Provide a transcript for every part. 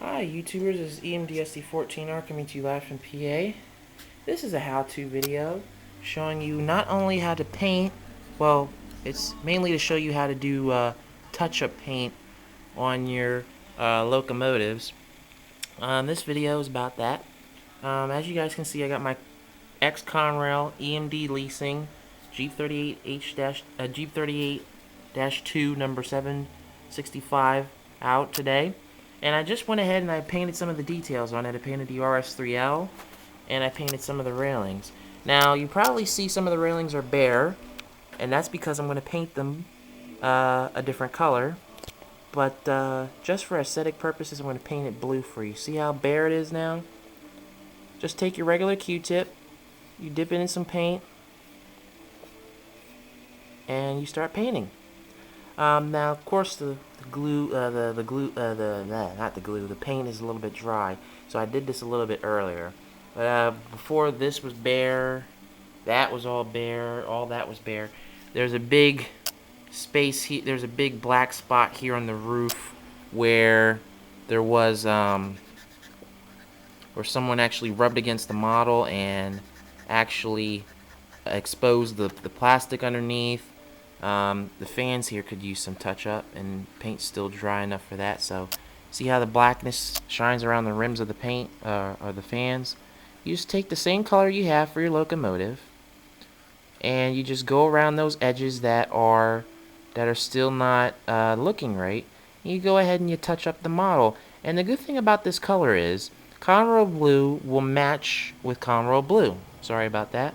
Hi YouTubers, this is EMDSD14R coming to you live from PA. This is a how-to video showing you not only how to paint, well, it's mainly to show you how to do touch-up paint on your locomotives. This video is about that. As you guys can see, I got my ex-Conrail EMD leasing Jeep 38H Jeep 38-2 number 765 out today. And I just went ahead and I painted some of the details on it. I painted the RS3L and I painted some of the railings. Now you probably see some of the railings are bare, and that's because I'm going to paint them a different color. But just for aesthetic purposes, I'm going to paint it blue for you. See how bare it is now? Just take your regular Q-tip, you dip it in some paint, and you start painting. Now, of course, the paint is a little bit dry, so I did this a little bit earlier. But before this was bare, that was all bare, all that was bare. There's a big space here. There's a big black spot here on the roof where there was where someone actually rubbed against the model and actually exposed the plastic underneath. The fans here could use some touch up, and paint's still dry enough for that. So see how the blackness shines around the rims of the paint or the fans? You just take the same color you have for your locomotive, and you just go around those edges that are still not looking right. You go ahead and you touch up the model. And the good thing about this color is Conrail blue will match with Conrail blue. Sorry about that.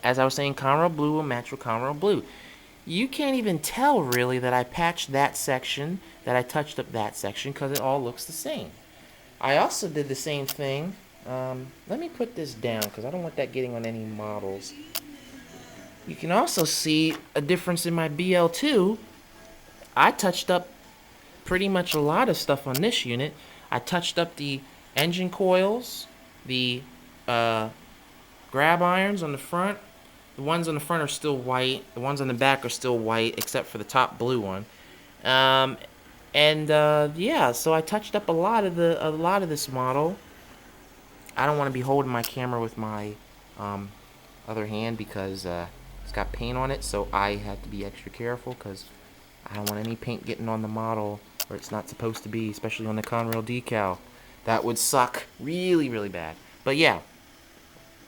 As I was saying, Conrail blue will match with Conrail blue. You can't even tell really that I patched that section, that I touched up that section, because it all looks the same. I also did the same thing. Let me put this down because I don't want that getting on any models. You can also see a difference in my BL2. I touched up pretty much a lot of stuff on this unit. I touched up the engine coils, the grab irons on the front. The ones on the front are still white. The ones on the back are still white, except for the top blue one. Yeah, so I touched up a lot of this model. I don't want to be holding my camera with my other hand because it's got paint on it, so I have to be extra careful because I don't want any paint getting on the model where it's not supposed to be, especially on the Conrail decal. That would suck really, really bad. But yeah,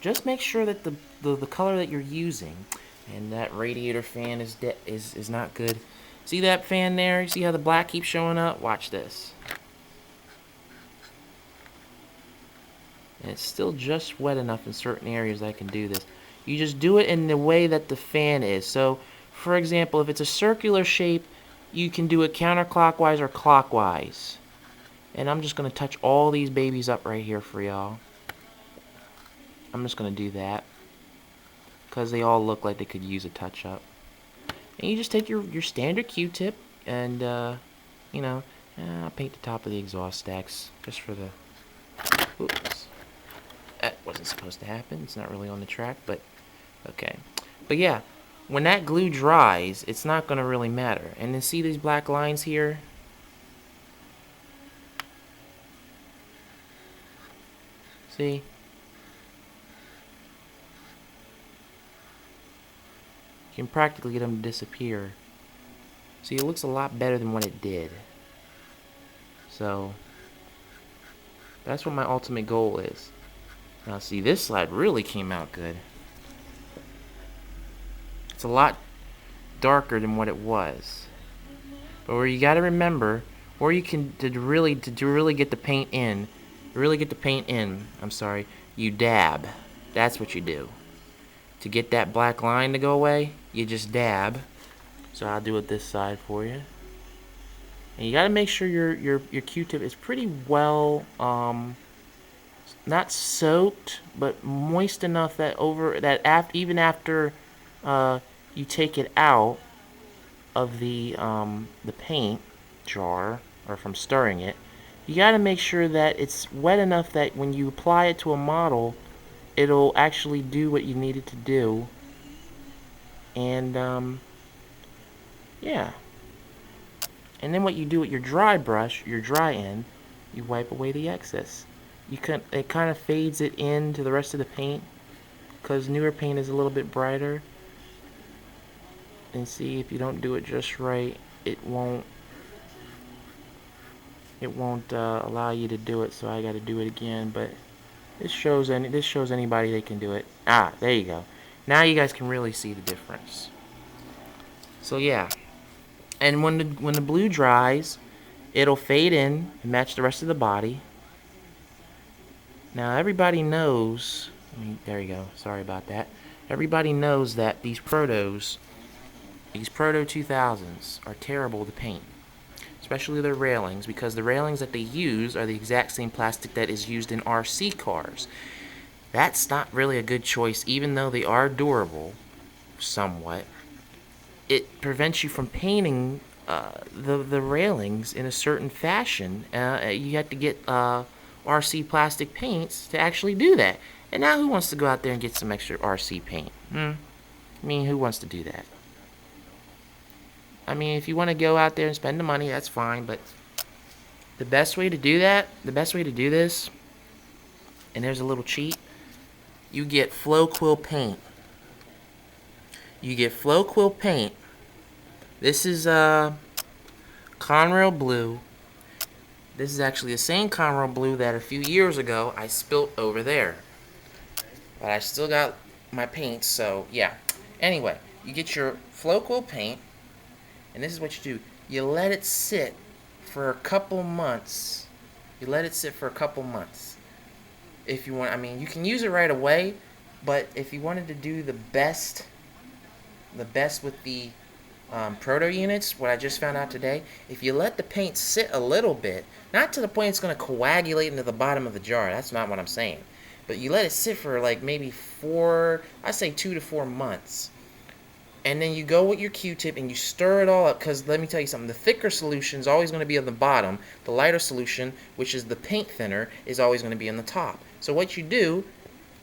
just make sure that the color that you're using, and that radiator fan is not good. See that fan there? You see how the black keeps showing up? Watch this. And it's still just wet enough in certain areas that I can do this. You just do it in the way that the fan is. So, for example, if it's a circular shape, you can do it counterclockwise or clockwise. And I'm just going to touch all these babies up right here for y'all. I'm just going to do that because they all look like they could use a touch-up. And you just take your standard Q-tip and, you know, I'll paint the top of the exhaust stacks just for the... Oops. That wasn't supposed to happen. It's not really on the track, but okay. But yeah, when that glue dries, it's not going to really matter. And then see these black lines here? See? You can practically get them to disappear. See, it looks a lot better than what it did. So, that's what my ultimate goal is. Now see, this slide really came out good. It's a lot darker than what it was. But where you gotta remember, where you can to really get the paint in, I'm sorry, you dab. That's what you do. To get that black line to go away, you just dab. So I'll do it this side for you. And you gotta make sure your Q-tip is pretty well not soaked, but moist enough that even after you take it out of the paint jar or from stirring it, you got to make sure that it's wet enough that when you apply it to a model, it'll actually do what you need it to do. And yeah. And then what you do with your dry brush, your dry end, You wipe away the excess. It kind of fades it into the rest of the paint because newer paint is a little bit brighter. And see, if you don't do it just right, it won't allow you to do it. So I got to do it again. But this shows anybody they can do it. Ah, there you go. Now you guys can really see the difference. So yeah, and when the blue dries, it'll fade in and match the rest of the body. Now everybody knows. There you go. Sorry about that. Everybody knows that these Proto 2000s are terrible to paint, especially their railings, because the railings that they use are the exact same plastic that is used in RC cars. That's not really a good choice, even though they are durable, somewhat. It prevents you from painting the railings in a certain fashion. You have to get RC plastic paints to actually do that. And now who wants to go out there and get some extra RC paint? I mean, who wants to do that? I mean, if you want to go out there and spend the money, that's fine. But the best way to do this, and there's a little cheat, you get Flow-Quill paint. This is Conrail blue. This is actually the same Conrail blue that a few years ago I spilt over there. But I still got my paint, so yeah. Anyway, you get your Flow-Quill paint, and this is what you do. You let it sit for a couple months. If you want, I mean, you can use it right away, but if you wanted to do the best with the Proto units, what I just found out today, if you let the paint sit a little bit, not to the point it's going to coagulate into the bottom of the jar, that's not what I'm saying, but you let it sit for like maybe 2 to 4 months, and then you go with your Q-tip and you stir it all up, because let me tell you something, the thicker solution is always going to be on the bottom, the lighter solution, which is the paint thinner, is always going to be on the top. So what you do,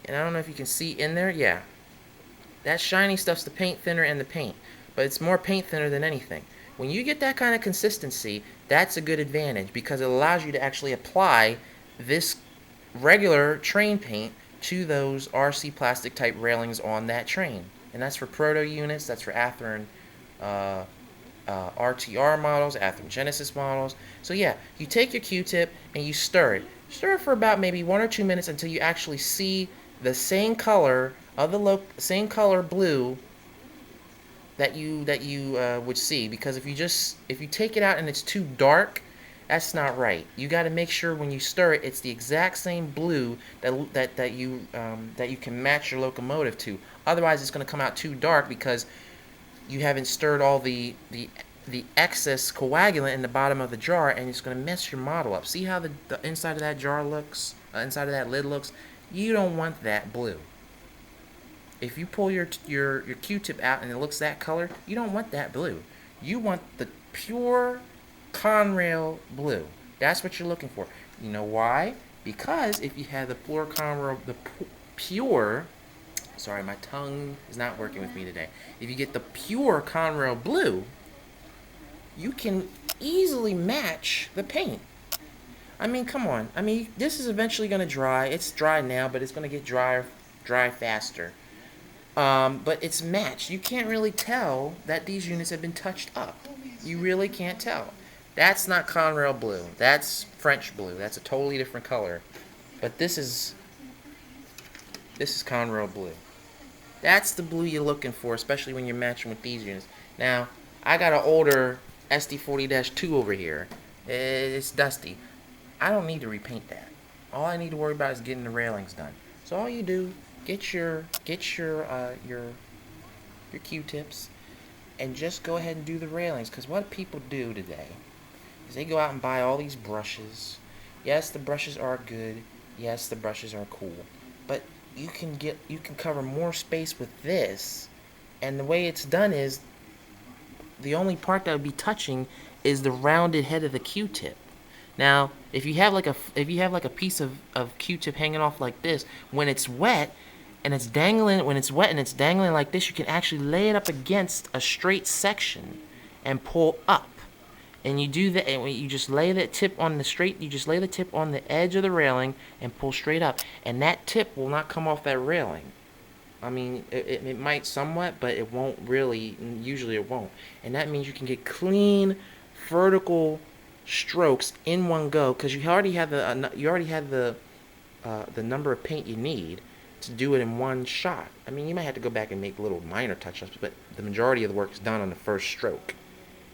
and I don't know if you can see in there, yeah, that shiny stuff's the paint thinner and the paint, but it's more paint thinner than anything. When you get that kind of consistency, that's a good advantage, because it allows you to actually apply this regular train paint to those RC plastic type railings on that train. And that's for Proto units, that's for Athearn RTR models, Athearn Genesis models. So yeah, you take your Q-tip and you stir it. Stir it for about maybe 1 or 2 minutes until you actually see the same color of the same color blue that you would see. Because if you take it out and it's too dark, that's not right. You got to make sure when you stir it, it's the exact same blue that you can match your locomotive to. Otherwise, it's going to come out too dark because you haven't stirred all the excess coagulant in the bottom of the jar, and it's going to mess your model up. See how the inside of that jar looks, inside of that lid looks? You don't want that blue. If you pull your Q-tip out and it looks that color, you don't want that blue. You want the pure Conrail blue. That's what you're looking for. You know why? Because if you have the pure Conrail, sorry, my tongue is not working with me today. If you get the pure Conrail blue, you can easily match the paint. I mean, come on. I mean, this is eventually going to dry. It's dry now, but it's going to get dry faster. But it's matched. You can't really tell that these units have been touched up. You really can't tell. That's not Conrail blue. That's French blue. That's a totally different color. But this is Conrail blue. That's the blue you're looking for, especially when you're matching with these units. Now, I got an older SD40-2 over here. It's dusty. I don't need to repaint that. All I need to worry about is getting the railings done. So all you do, get your Q-tips and just go ahead and do the railings. Because what people do today is they go out and buy all these brushes. Yes, the brushes are good. Yes, the brushes are cool. But you can cover more space with this, and the way it's done is the only part that would be touching is the rounded head of the Q-tip. Now, if you have like a piece of Q-tip hanging off like this, when it's wet and it's dangling like this, you can actually lay it up against a straight section and pull up. And you do that, and you just lay that tip on the straight. You just lay the tip on the edge of the railing and pull straight up, and that tip will not come off that railing. I mean, it might somewhat, but it won't really. Usually, it won't, and that means you can get clean, vertical strokes in one go because you already have the number of paint you need to do it in one shot. I mean, you might have to go back and make little minor touch-ups, but the majority of the work is done on the first stroke.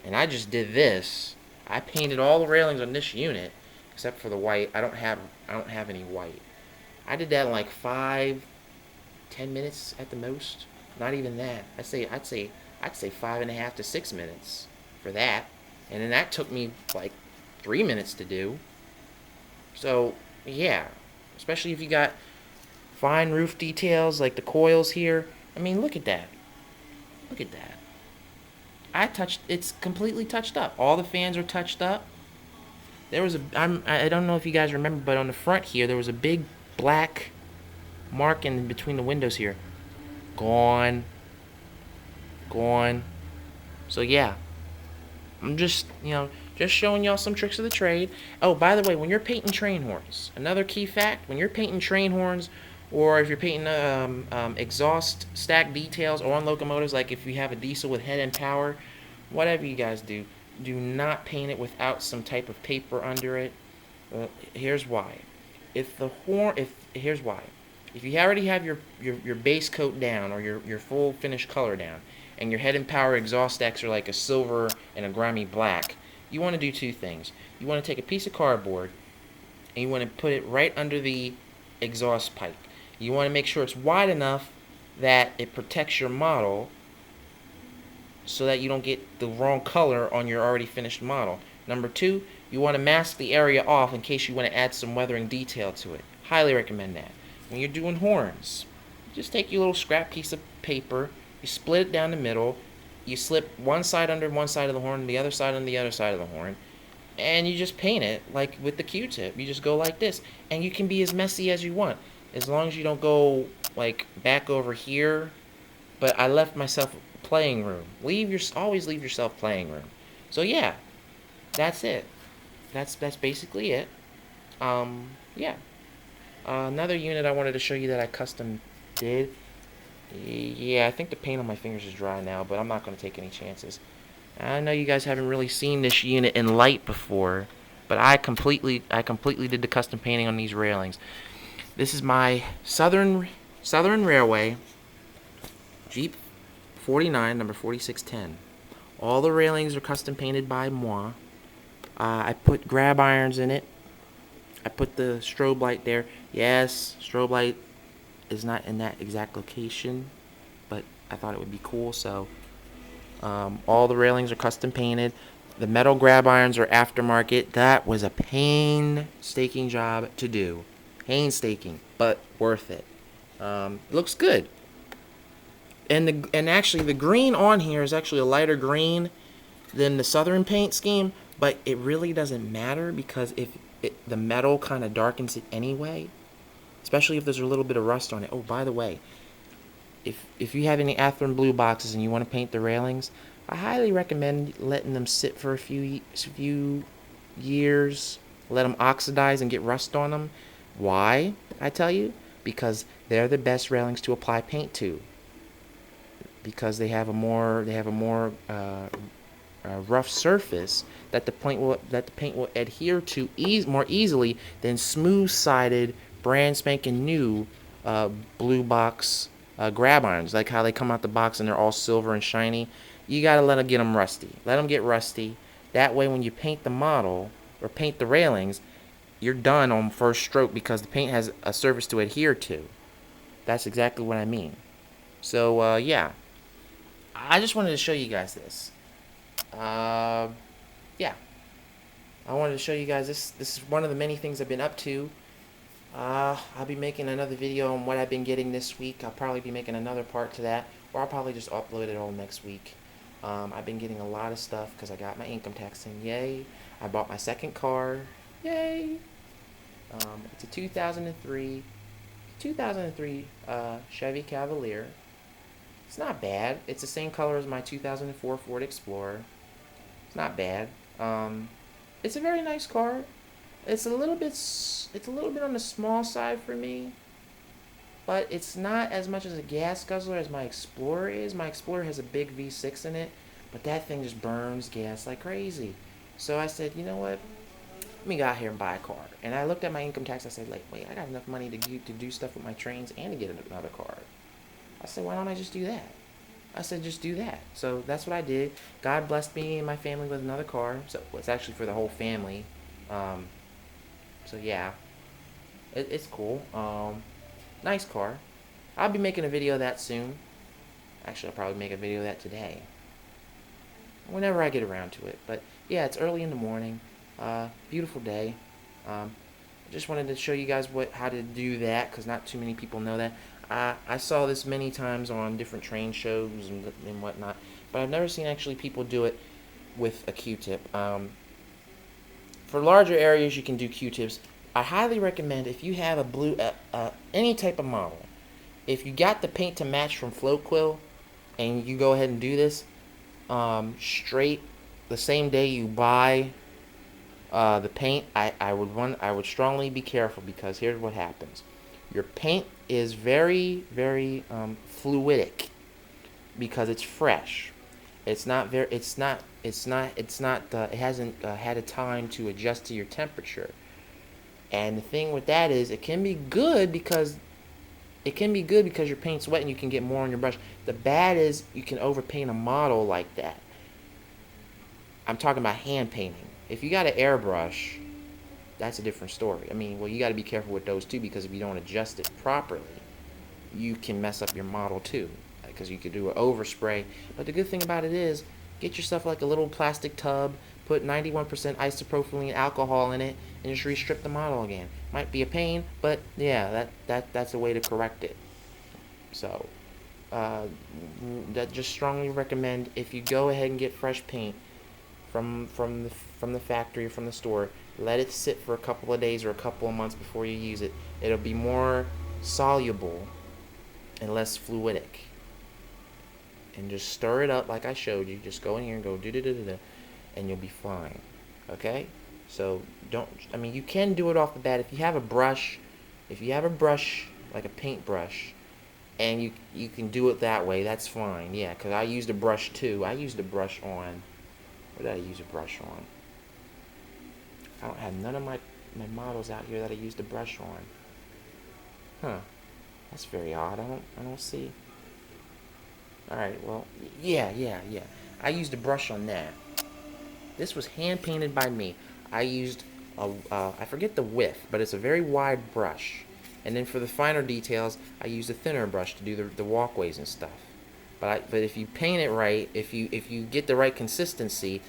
And I just did this. I painted all the railings on this unit, except for the white. I don't have any white. I did that in like 5, 10 minutes at the most. Not even that. I'd say 5.5 to 6 minutes for that. And then that took me like 3 minutes to do. So yeah, especially if you got fine roof details like the coils here. I mean, look at that. Look at that. It's completely touched up. All the fans are touched up. I don't know if you guys remember, but on the front here, there was a big black mark in between the windows here. Gone. Gone. So yeah, I'm just showing y'all some tricks of the trade. Oh, by the way, when you're painting train horns, another key fact, when you're painting train horns, or if you're painting exhaust stack details on locomotives, like if you have a diesel with head and power, whatever you guys do, do not paint it without some type of paper under it. Here's why. Here's why. If you already have your base coat down, or your full finished color down, and your head and power exhaust stacks are like a silver and a grimy black, you want to do two things. You want to take a piece of cardboard and you want to put it right under the exhaust pipe. You want to make sure it's wide enough that it protects your model so that you don't get the wrong color on your already finished model. Number two, you want to mask the area off in case you want to add some weathering detail to it. Highly recommend that. When you're doing horns, just take your little scrap piece of paper, you split it down the middle, you slip one side under one side of the horn, the other side on the other side of the horn, and you just paint it like with the Q-tip. You just go like this, and you can be as messy as you want, as long as you don't go like back over here. But I left myself playing room. Always leave yourself playing room. So yeah, that's it. That's basically it. Yeah. Another unit I wanted to show you that I custom did. Yeah, I think the paint on my fingers is dry now, but I'm not going to take any chances. I know you guys haven't really seen this unit in light before, but I completely did the custom painting on these railings. This is my Southern Railway Jeep 49, number 4610. All the railings are custom painted by moi. I put grab irons in it. I put the strobe light there. Yes, strobe light is not in that exact location, but I thought it would be cool, so all the railings are custom painted. The metal grab irons are aftermarket. That was a painstaking job to do. Painstaking, but worth it. It looks good. And actually, the green on here is actually a lighter green than the Southern paint scheme, but it really doesn't matter because if the metal kind of darkens it anyway, especially if there's a little bit of rust on it. Oh, by the way, if you have any Athearn blue boxes and you want to paint the railings, I highly recommend letting them sit for a few years, let them oxidize and get rust on them. Why? I tell you, because they're the best railings to apply paint to. Because they have a more rough surface that the paint will adhere to more easily than smooth-sided, brand spanking new blue box grab irons, like how they come out the box and they're all silver and shiny. You gotta let them get them rusty. Let them get rusty. That way, when you paint the model or paint the railings, you're done on first stroke because the paint has a surface to adhere to. That's exactly what I mean. So yeah, I just wanted to show you guys this. Yeah, I wanted to show you guys this. This is one of the many things I've been up to. I'll be making another video on what I've been getting this week. I'll probably be making another part to that, or I'll probably just upload it all next week. I've been getting a lot of stuff because I got my income tax in. Yay! I bought my second car. Yay! It's a 2003 Chevy Cavalier. It's not bad. It's the same color as my 2004 Ford Explorer. It's not bad. It's a very nice car. It's a little bit on the small side for me, but it's not as much as a gas guzzler as my Explorer is. My Explorer has a big V6 in it, but that thing just burns gas like crazy. So I said, you know what? Let me go out here and buy a car. And I looked at my income tax. I said, like, wait, I got enough money to do stuff with my trains and to get another car. I said, why don't I just do that? I said, just do that. So that's what I did. God blessed me and my family with another car. So it's actually for the whole family. Um, so yeah, it's cool. Nice car. I'll be making a video of that soon. Actually, I'll probably make a video of that today. Whenever I get around to it. But yeah, it's early in the morning. Beautiful day. Just wanted to show you guys how to do that, because not too many people know that. I saw this many times on different train shows and whatnot, but I've never seen actually people do it with a Q-tip. For larger areas, you can do Q-tips. I highly recommend, if you have a blue, any type of model, if you got the paint to match from Floquil, and you go ahead and do this, straight the same day you buy the paint, I would strongly be careful, because here's what happens. Your paint is very, very fluidic, because it's fresh. It hasn't had a time to adjust to your temperature. And the thing with that is, it can be good because your paint's wet and you can get more on your brush. The bad is you can overpaint a model like that. I'm talking about hand painting. If you got an airbrush, that's a different story. I mean, well, you got to be careful with those too, because if you don't adjust it properly, you can mess up your model too, because you could do an overspray. But the good thing about it is, get yourself like a little plastic tub, put 91% isopropylene alcohol in it, and just restrip the model again. Might be a pain, but yeah, that's a way to correct it. So, that just strongly recommend, if you go ahead and get fresh paint from the factory or from the store, let it sit for a couple of days or a couple of months before you use it. It'll be more soluble and less fluidic. And just stir it up like I showed you. Just go in here and go do-do-do-do-do, and you'll be fine. Okay? So you can do it off the bat. If you have a brush, like a paintbrush, and you can do it that way, that's fine. Yeah, because I used a brush too. I used a brush on, what did I use a brush on? I don't have none of my models out here that I used a brush on. Huh. That's very odd. I don't see. Alright, well, yeah. I used a brush on that. This was hand painted by me. I used I forget the width, but it's a very wide brush. And then for the finer details, I used a thinner brush to do the walkways and stuff. But if you paint it right, if you get the right consistency,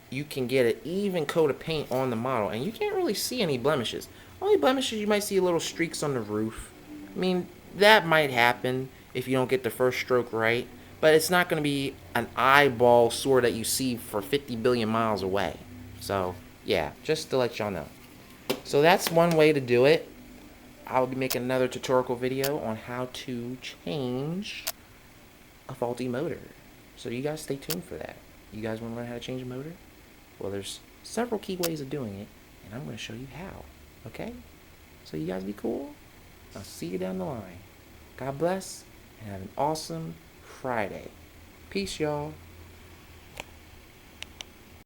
you can get an even coat of paint on the model, and you can't really see any blemishes. Only blemishes, you might see little streaks on the roof. I mean, that might happen if you don't get the first stroke right, but it's not going to be an eyeball sore that you see for 50 billion miles away. So, yeah, just to let y'all know. So that's one way to do it. I'll be making another tutorial video on how to change a faulty motor. So you guys stay tuned for that. You guys want to learn how to change a motor? Well, there's several key ways of doing it, and I'm going to show you how. Okay? So you guys be cool. I'll see you down the line. God bless, and have an awesome Friday. Peace, y'all.